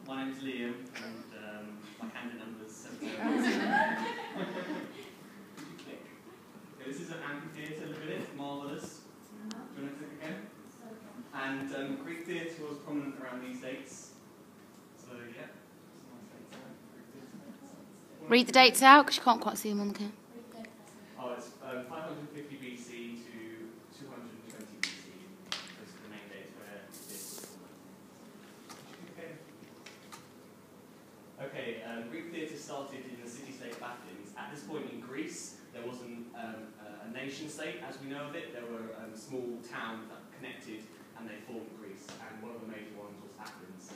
My name's Liam, and my candidate number is 7. Okay, this is an amphitheatre, look at it, it's marvellous. Do you want to click again? And Greek theatre was prominent around these dates. So, yeah. Read the dates out, because you can't quite see them on the camera. Oh, it's 550 BC to 220 BC. Those are the main dates where this was prominent. Okay, Greek theatre started in the city-state of Athens. At this point in Greece, there wasn't a nation-state as we know of it. There were small towns that connected and they formed Greece, and one of the major ones was Athens.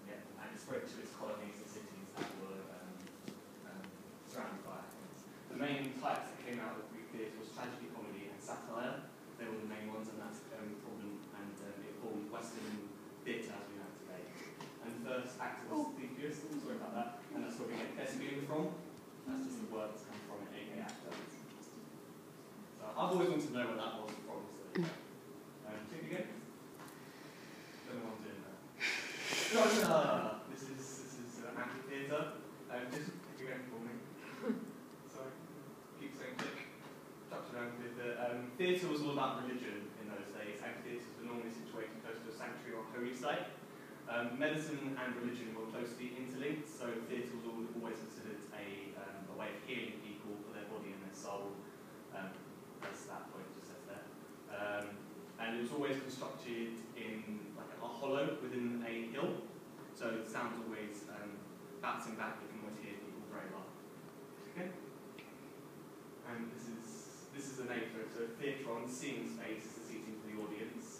Yeah, and it spread to its colonies and cities that were surrounded by Athens. The main types that came out of Greek theatre was tragedy, comedy, and satire. They were the main ones, and that's problem, and it formed Western theatre as we know it today. And the first actor was Theseus, sorry about that, and that's where we get thespian from. That's just the word that's come from it, aka actor. So I've always wanted to know what that was from, so think again. Don't know what I'm doing there. This is an amphitheatre. Just click again for me. Sorry. Keep saying click. Structured amphitheatre. Theatre was all about religion in those days. Amphitheatres were normally situated close to a sanctuary or holy site. Medicine and religion were closely interlinked, so theatre was always considered a way of healing people for their body and their soul. As that point just says there. And it was always constructed in like a hollow within a hill, so the sound's always bouncing back. You can always hear people very well. Okay. And this is a name for it. So theatron, seeing space, is the seating for the audience.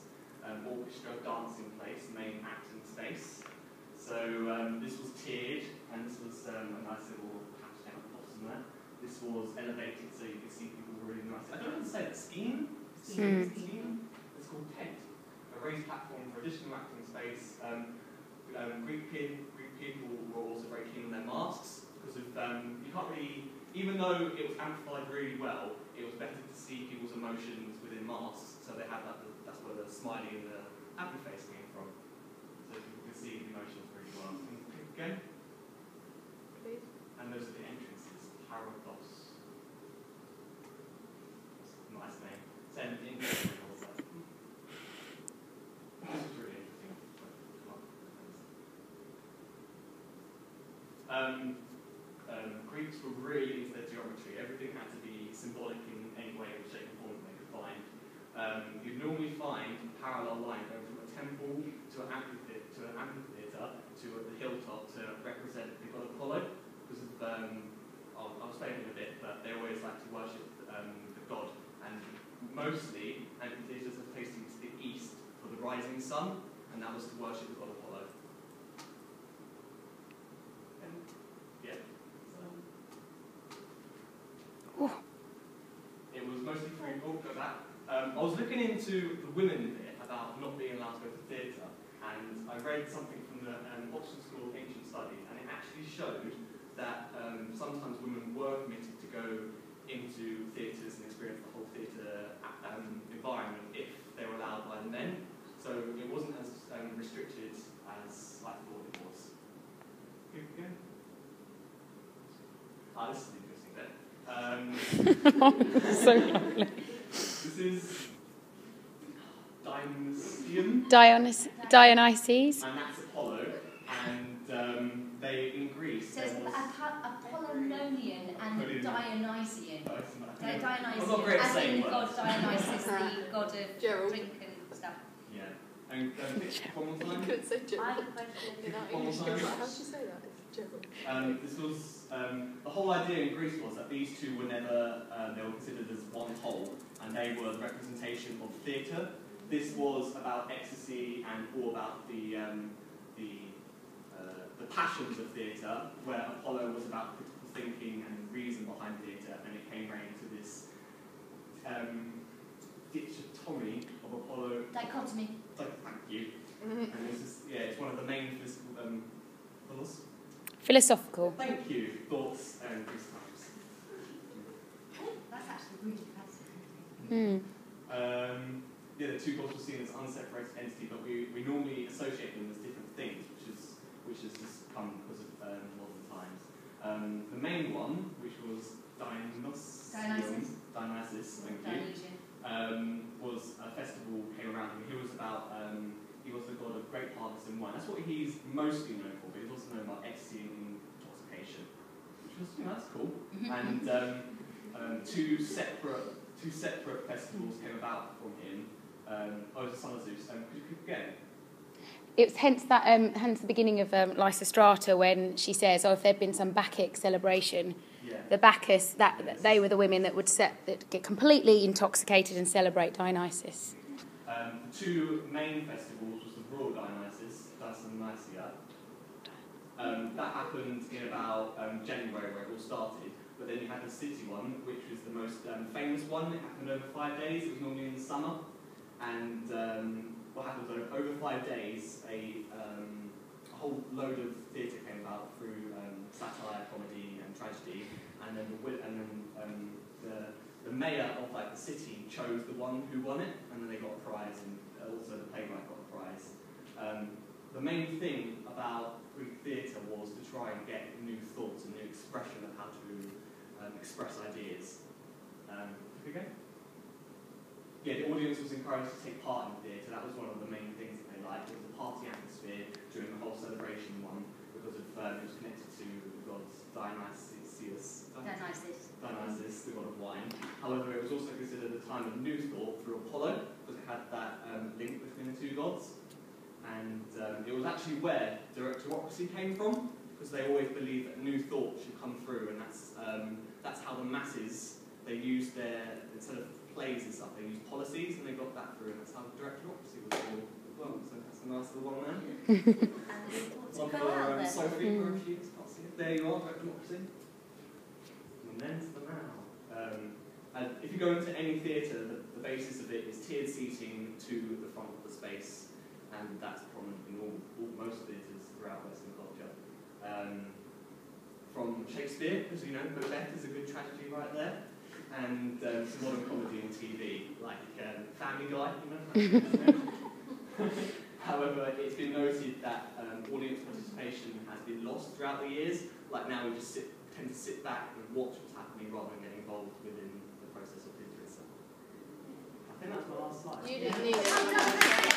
Orchestra, dancing place, main acting space. So this was tiered, and this was a nice little patch down at the bottom there. This was elevated, so you could see people really nice. I don't understand it. Scheme? It's called tent. A raised platform for additional acting space. Greek people were also very keen on their masks because of you can't really, even though it was amplified really well, it was better to see people's emotions within masks. So they had that. That's where the smiley and the happy face came from. So people could see the emotions really well. Can you click again? Please. And those are the entrances. Parados. Nice name. Send in. This is really interesting. Greeks were really into their geometry. Everything had to be symbolic in any way, shape, and form they could find. You'd normally find a parallel line going from a temple to an amphitheatre to the hilltop to represent the god Apollo. Because of, I'll explain in a bit, but they always like to worship the god. And mostly, amphitheatres are facing to the east for the rising sun, and that was to worship the god Apollo. And, yeah. So. It was mostly for go back. I was looking into the women bit about not being allowed to go to theatre, and I read something from the Oxford School of Ancient Studies, and it actually showed that sometimes women were permitted to go into theatres and experience the whole theatre environment if they were allowed by the men. So it wasn't as restricted as I thought it was. Again? This is the interesting bit. So lovely. This is Dionysus. And that's Apollo. And they in Greece. So it's Apollonian and Dionysian. Dionysian, I'm not great at as saying in the god words. Dionysus, the god of Gerald. drink and stuff. Yeah. And one more You time. couldn't say I have Gerald. a question. One more time. How do you say that? It's Gerald. This was the whole idea in Greece was that these two were never they were considered as one whole, and they were the representation of theatre. This was about ecstasy and all about the passions of theatre, where Apollo was about critical thinking and reason behind theatre, and it came right into this dichotomy of Apollo. Dichotomy. Thank you. And this is it's one of the main Philosophical. Thank you. Thoughts and Greece times. That's actually really fascinating. The two gods were seen as unseparated entity, but we normally associate them as different things, which is which has just come because of modern times. The main one, which was Dionysus, thank you, was a festival came around, and he was about, he was the god of great harvest and wine. That's what he's mostly known for, but he's also known about ecstasy and intoxication, which was, that's cool. And two separate festivals came about from him. The son of Zeus. Could you again? It was hence the beginning of Lysistrata, when she says, "Oh, if there'd been some Bacchic celebration, the Bacchus they were the women that would get completely intoxicated and celebrate Dionysus." The two main festivals was the royal Dionysus, Dionysia. That happened in about January, where it all started. But then you had the city one, which was the most famous one. It happened over 5 days. It was normally in the summer. And what happened was, over 5 days, a whole load of theatre came about through satire, comedy, and tragedy. And then the mayor of the city chose the one who won it, and then they got a prize, and also the playwright got a prize. The main thing about Greek theatre was to try and get new thoughts and new expression of how to express ideas. Okay? Yeah, the audience was encouraged to take part in the theatre. That was one of the main things that they liked. It was a party atmosphere during the whole celebration one, because of, it was connected to the gods Dionysus, the god of wine. However, it was also considered a time of new thought through Apollo, because it had that link between the two gods. And it was actually where directorocracy came from, because they always believed that new thought should come through, and that's how the masses, they used instead of plays and stuff, they used policies, and they got that through, and that's how directorocracy was born as well. So that's a nice little one there. One for Sophie, for a few. There you are, directorocracy. And then to the now. And if you go into any theatre, the basis of it is tiered seating to the front of the space, and that's prominent in most theatres throughout Western culture. From Shakespeare, as you know, Macbeth is a good tragedy right there, and some modern comedy and TV, like Family Guy, However, it's been noted that audience participation has been lost throughout the years. Like now, we just tend to sit back and watch what's happening rather than get involved within the process of theatre itself. I think that's my last slide. You didn't need it.